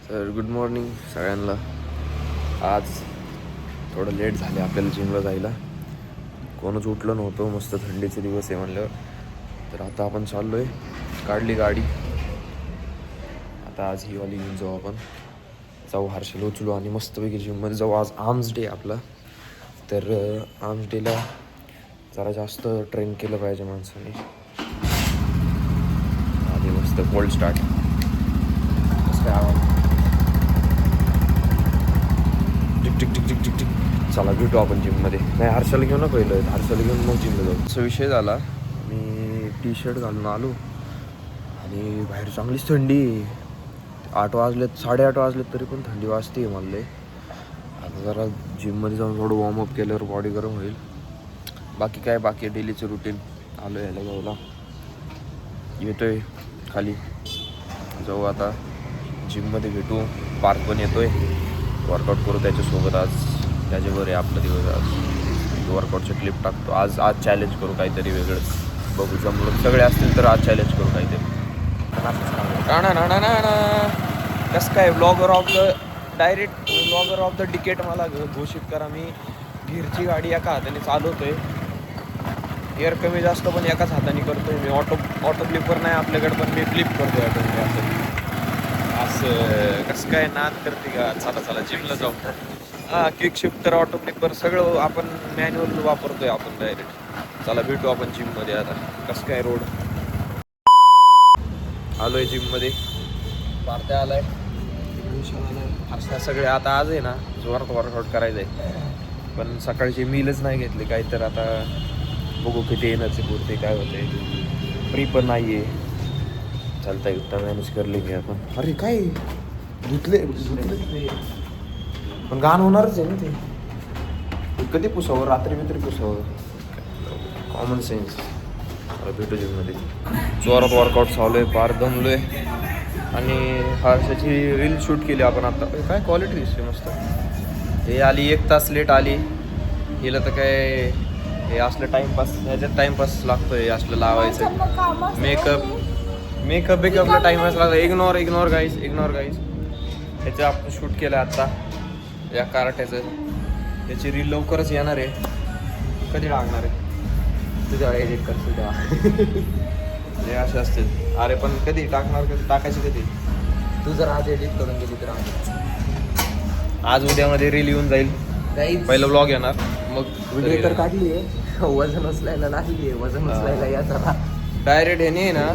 तर good morning सगळ्यांना. आज थोडं लेट झाले आपल्याला जिमला जायला. कोणच उठलं नव्हतं. मस्त थंडीचे दिवस आहे म्हणलं. तर आता आपण चाललो आहे. काढली गाडी. आता आज ही वाली घेऊन जाऊ आपण. जाऊ हर्षल उचलू आणि मस्तपैकी जिममध्ये जाऊ. आज आर्म्स डे आपला. तर आर्म्स डेला जरा जास्त ट्रेन केलं पाहिजे माणसाने. आधी मस्त कोल्ड स्टार्ट. कसं काय आवाज? Tick tick tick tick tick. चला भेटू आपण जिममध्ये. नाही हर्षाला घेऊ ना पहिलं. हर्षाला घेऊन मग जिमला जाऊ. असा विषय झाला. मी टी शर्ट घालून आलो आणि बाहेर चांगलीच थंडी. 8 वाजलेत, 8:30 वाजलेत तरी पण थंडी वाजते मला लय. आता जरा जिममध्ये जाऊन थोडं वॉर्मअप केल्यावर बॉडी गरम होईल. बाकी काय, बाकी डेलीचं रुटीन. आलो यायला जाऊला. येतोय खाली. जाऊ आता जिममध्ये भेटू. पार्क पण येतोय. वर्कआउट करू त्याच्यासोबत. आज त्याच्यावर आहे आपला दिवस. आज वर्कआउटचे क्लिप टाकतो. आज चॅलेंज करू काहीतरी वेगळंच. बघू जमलं सगळे असतील तर आज चॅलेंज करू काहीतरी. कसं काय blogger of the direct blogger of the decade मला घोषित करा. मी गिरची गाडी एका हाताने चालवतोय. एअर कमी जास्त पण एकाच हाताने करतोय मी. ऑटो फ्लिपर नाही आपल्याकडे पण मी फ्लिप करतोय ऑटो. असं कसं काय नाद करते का. चला जिमला जाऊ. क्विक शिफ्टर ऑटो फ्लिपर सगळं आपण मॅन्युअल वापरतोय आपण डायरेक्ट. चला भेटू आपण जिममध्ये. आता कसं काय रोड. आलोय जिममध्ये. पार्ट्या आलाय, असं सगळे. आता आज आहे ना जोरात वर्कआउट करायचं आहे. पण सकाळची मीलच नाही घेतली काही. तर आता बघू किती एनर्जी पुरते काय होते. फ्री पण नाही आहे. चालता उत्तम मॅनेज करले की आपण. अरे काय धुतले पण घाण होणारच आहे ना ते. कधी पुसावं, रात्री पुसावं. Common sense. भेटू जिममध्ये. जोरात वर्कआउट चालू आहे. पार दमलोय. आणि हर्षाची रील शूट केली आपण आता. काय क्वालिटी दिसते मस्त. हे आली 1 तास लेट आली. हिला तर काय हे असलं टाईमपास. ह्याच्यात टाईमपास लागतोय असलं लावायचं. मेकअप बेकअपला टाईमपास लागतो. Ignore guys. ह्याचं आपण शूट केलं आत्ता या कार्ट्याचं. त्याची रील लवकरच येणार आहे. कधी लागणार आहे तुझ्या एडिट करतो तेव्हा. हे असे असतील. अरे पण कधी टाकणार, कधी टाकायची कधी. तू जर आज एडिट करून गेली तर आज उद्यामध्ये रील येऊन जाईल. पहिलं व्लॉग येणार. मग व्हिडिओ तर काढली आहे. वजन उचलायला लागली आहे. वजन उचलायला या जरा. डायरेक्ट ह्याने ना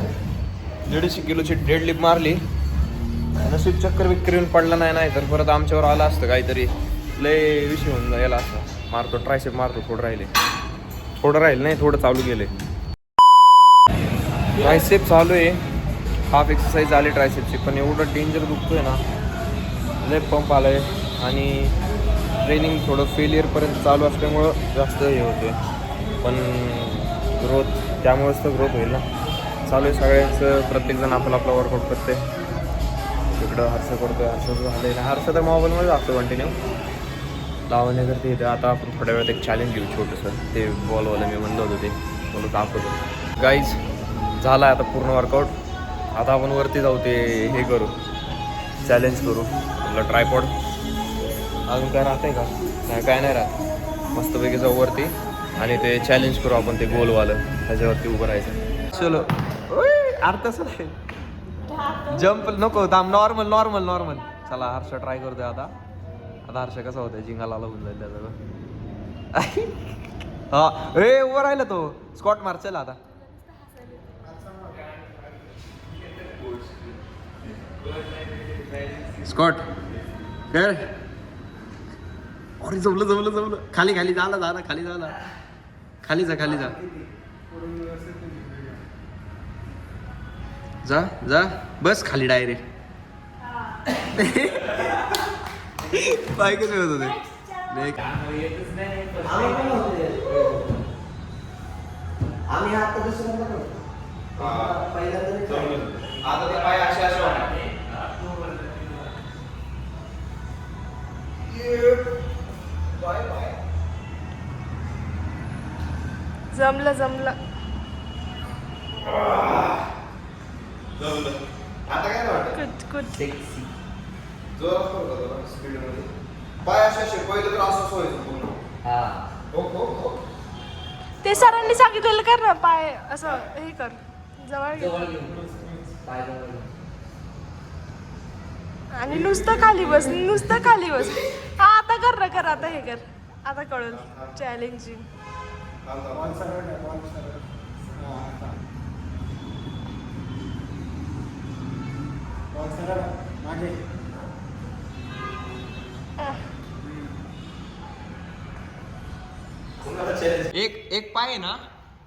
150 किलोची डेडलिफ्ट मारली. नशीब चक्कर येऊन पडला नाही तर परत आमच्यावर आला असतं काहीतरी. लय विषय होऊन जायला असं. मारतो ट्रायसेप मारतो. थोडं राहिले नाही, थोडं चालू गेले. ट्रायसेप चालू आहे. हाफ एक्सरसाइज आली ट्रायसेपची. पण एवढं डेंजर दुखतोय ना. लय पंप आला आहे. आणि ट्रेनिंग थोडं फेलियरपर्यंत चालू असल्यामुळं जास्त हे होते. पण ग्रोथ त्यामुळेच तर ग्रोथ होईल ना. चालू आहे सगळ्यांचं. प्रत्येकजण आपला वर्कआउट करते. तिकडं हर्ष करतोय. हर्ष झालं ना. हर्ष तर मोबाईलमध्ये असतो कंटिन्यू लावण्याकरती. इथे आता आपण थोड्या वेळात एक चॅलेंज घेऊ छोटंसं. ते बॉलवालं मी म्हणलं होतं ते थोडं दाखवतो. गाईज झाला आहे आता पूर्ण वर्कआउट. आता आपण वरती जाऊ. ते हे करू, चॅलेंज करू. आपलं ट्रायपॉड अजून काय राहतं आहे का. नाही काय नाही राहत. मस्तपैकी जाऊ वरती आणि ते चॅलेंज करू आपण. ते गोलवालं त्याच्यावरती उभं राहायचं. चलो. अर्थ तसं नाही. जम्प नको. नॉर्मल. चला हर्ष ट्राय करतोय आता हर्ष कसा होतंय. जिंगाला होऊन जाईल त्याचं. हा ए उभं राहिला तो. स्कॉट मार. चल आता. स्कॉट कर. अरे जमलं. खाली झाला. खाली जा बस खाली डायरेक्ट. पाय कसे होत होते. जमलं. आता काय वाटतं. कुठ सेक्सी. जोरात करू का जरा स्पीडमध्ये? पाय असे पहिलं तर असं व्हायचं पूर्ण. हा हो हो हो. ते सरांनी सांगितलेलं कर ना, पाय असं हे कर, जवळ घे. जवळ घेऊन पाय जवळ घेऊन. आणि नुसतं खाली बस, नुसतं खाली बस. हा आता कर ना, कर आता, हे कर, आता कळलं चॅलेंजिंग. बॉल सरळ आहे, बॉल सरळ. हा, आता. बॉल सरळ मागे. एक एक पाय आहे ना,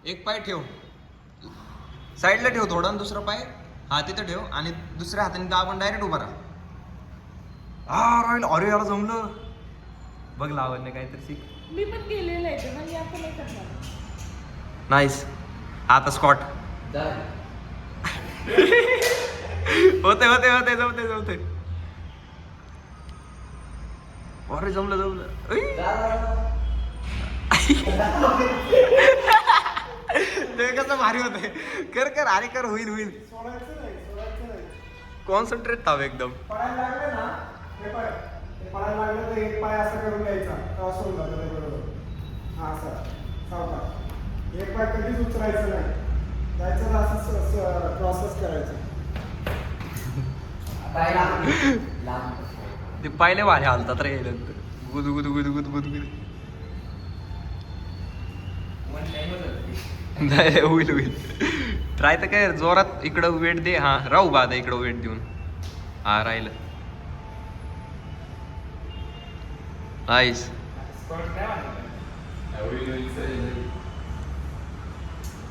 एक पाय ठेव साईडला, ठेव थोडा, आणि दुसरा पाय हा तिथं ठेव, आणि दुसऱ्या हाताने दाबून डायरेक्ट उभा राहा. हा राहिल. अरे याला जमलं बघ, लावण्य काहीतरी शिक. मी पण केलेलं आहे ते, म्हणजे आपण नाही करणार. नाईस. आता स्कॉट जा. होते होते होते, जमते जमते. अरे जमलं जमलं. ऐ. ते कसं भारी होते. कर कर, अरे कर, होईल होईल. सोडायचं नाही, सोडायचं नाही. कॉन्सन्ट्रेट थांब एकदम. पडायला लागलं ना, हे पाय, हे पडायला लागलं तर एक पाय असं करून घ्यायचा, क्रॉस होऊन जातं ते बरोबर. हा असं सावकाश. एक पाय कधीच उचलायचं नाही, जायचं तर असं क्रॉसच करायचं. पाय लांब लांब. ते पाहिले भारी हालतात रे नंतर. गुद गुद गुद गुद गुद गुद. नाही होईल होईल. ट्राय तर काय, जोरात इकडं वेट दे. हा राहू बा आता इकडं वेट देऊन. हा राहिलं. नाईस.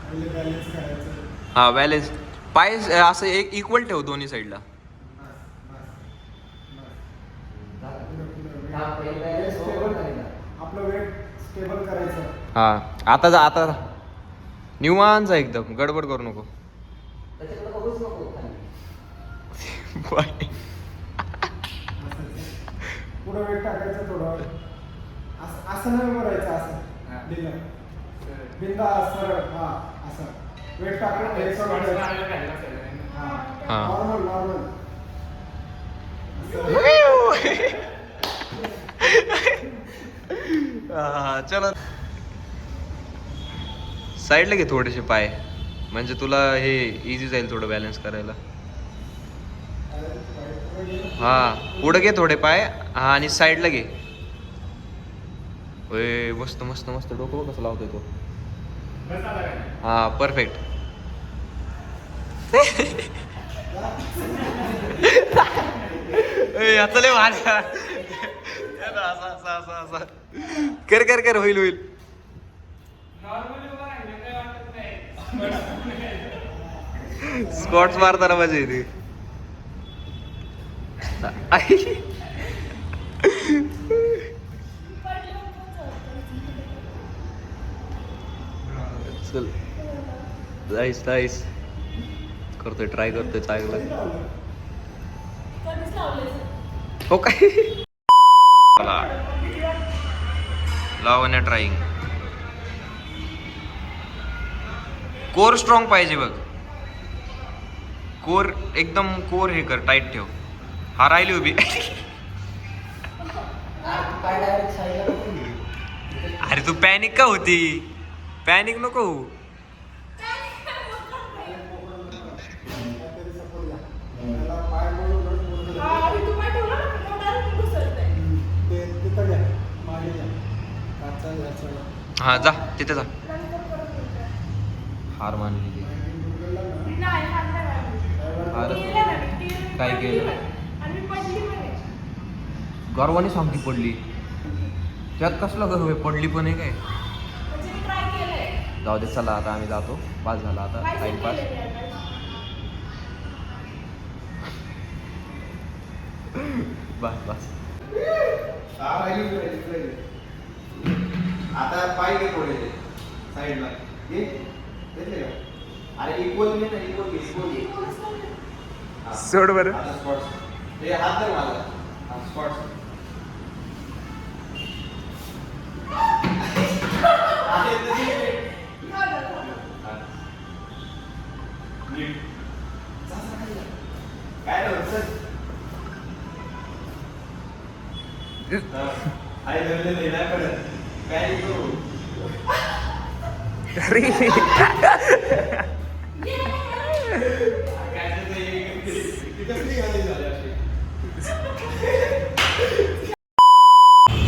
पहिले बॅलन्स करायचं. हा बॅलेन्स. पाय असं एक इक्वल ठेव दोन्ही साईडला. आपलं वेट स्टेबल करायचं. हा आता जा, आता निवांत जा एकदम, गडबड करू नको. त्याच्याकडे बघूच नको खाली. बाय. पुढं वेट टाकायचं थोडं. असं असं नाही करायचं, असं दिलं बिंदा सरळ. हा असं वेट टाकून घ्यायचं. हा. Normal normal. चला साईडला घे थोडेसे पाय, म्हणजे तुला हे इझी जाईल थोडं बॅलन्स करायला. हा पुढं घे थोडे पाय. हा आणि साईडला घे. ओय मस्त मस्त मस्त. डोकं बघ कसं लावतोय तो. हा परफेक्ट. याचा लय भारी. असा असा असा असा. कर कर कर, होईल होईल. स्कॉट्स मारताना मजा येते. चल नाईस नाईस. करतोय, ट्राय करतोय चांगलं. हो काय लावण्या ट्राईंग. कोर स्ट्रॉंग पाहिजे बघ. कोर एकदम कोर हे कर, टाईट ठेव. हा राहिली उभी. पाय डायरेक्ट साईडला बघून. अरे तू पॅनिक का होती? पॅनिक नको होऊ. काहीतरी सपोर्ट घ्या. त्याला पाय मोडून ते तिथं घ्या, मागे घ्या. काचा घ्यायचा. हा जा तिथे जा. हार मानली ती. काय केलं? गर्वाने सांगती पडली. त्यात कसला गर्व आहे? पडली पण आहे काय? जाऊ दे, चला आता आम्ही जातो. पास झाला आता टाइमपास. बस बस. आता पाय घे थोडे साईडला घे. घेतले का? अरे इक्वल घे ना, इक्वल घे, इक्वल घे. सोड बरं. आता स्पॉट्स. हे हात धर माझा. हा स्पॉट्स. काय आई धरले नाही ना पडत काय करू अरे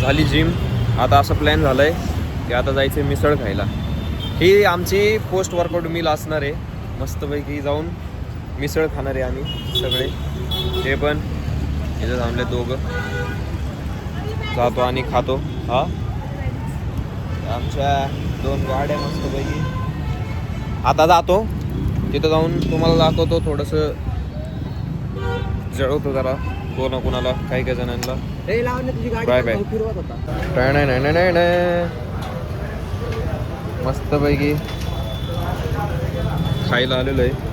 झाली जिम. आता असं प्लॅन झालंय की आता जायचं मिसळ खायला. ही आमची पोस्ट वर्कआउट मील असणार आहे. मस्तपैकी जाऊन मिसळ खाणार आहे आम्ही सगळे. ते पण इथं थांबले दोघं. जातो आणि खातो. हा आमच्या 2 गाड्या मस्तपैकी. आता जातो तिथं जाऊन तुम्हाला दाखवतो. थोडंसं जळवतो जरा कोणाला काही काही जणांना. Bye bye. नाही मस्तपैकी खायला आलेलो आहे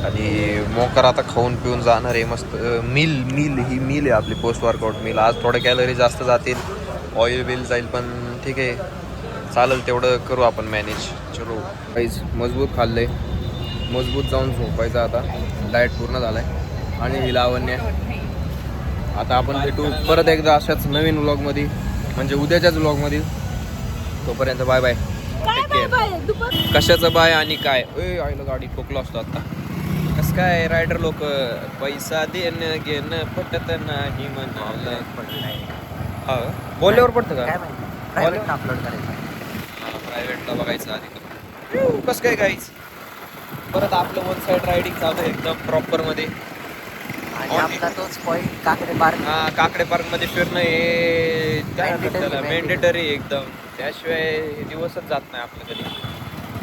आणि मोकर आता खाऊन पिऊन जाणार आहे. मस्त मील ही मील आहे आपली पोस्ट वर्कआउट मील. आज थोडे कॅलरी जास्त जातील, ऑइल बिल जाईल, पण ठीक आहे चालेल, तेवढं करू आपण मॅनेज. चलो काहीच मजबूत खाल्लंय, मजबूत जाऊन झोपायचं आता. डाएट पूर्ण झालाय. आणि ही लावण्य. आता आपण भेटू परत एकदा अशाच नवीन व्लॉगमध्ये, म्हणजे उद्याच्याच व्लॉगमध्ये. तोपर्यंत बाय बाय. कशाचं बाय आणि काय आईला गाडी ठोकलो असतो आता. कसं काय रायडर लोक पैसा देणं घेणं पटत नाही म्हणाल. हा बोलल्यावर पडतं का? अपलोड करायचं. प्रायव्हेटला बघायचं आधी. कसं काय गाईच परत आपलं 1 साईड रायडिंग चालू आहे एकदम प्रॉपरमध्ये. आणि आपला तोच पॉईंट काकडे पार्क. हा काकडे पार्कमध्ये फिरणं हे त्याला मॅन्डेटरी एकदम. त्याशिवाय हे दिवसच जात नाही आपलं कधी.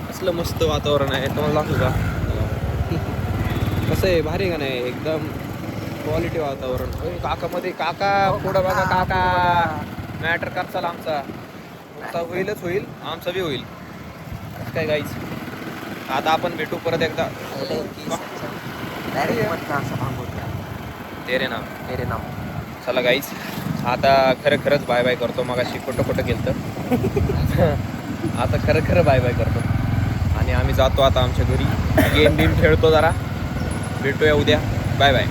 असलं मस्त वातावरण आहे. तुम्हाला दाखवू का कसं आहे? भारी का नाही? एकदम क्वालिटी वातावरण. काकामध्ये काका पुढं बघा. काका मॅटर करचाल आमचा होईलच होईल, आमचा बी होईल. काय गाईच आता आपण भेटू परत एकदा. तेरे नाम. चला गाईच आता खरंच बाय बाय करतो. मग अशी खोटं गेलं आता खरं बाय बाय करतो. आणि आम्ही जातो आता आमच्या घरी. गेम खेळतो जरा. भेटूया उद्या. Bye bye.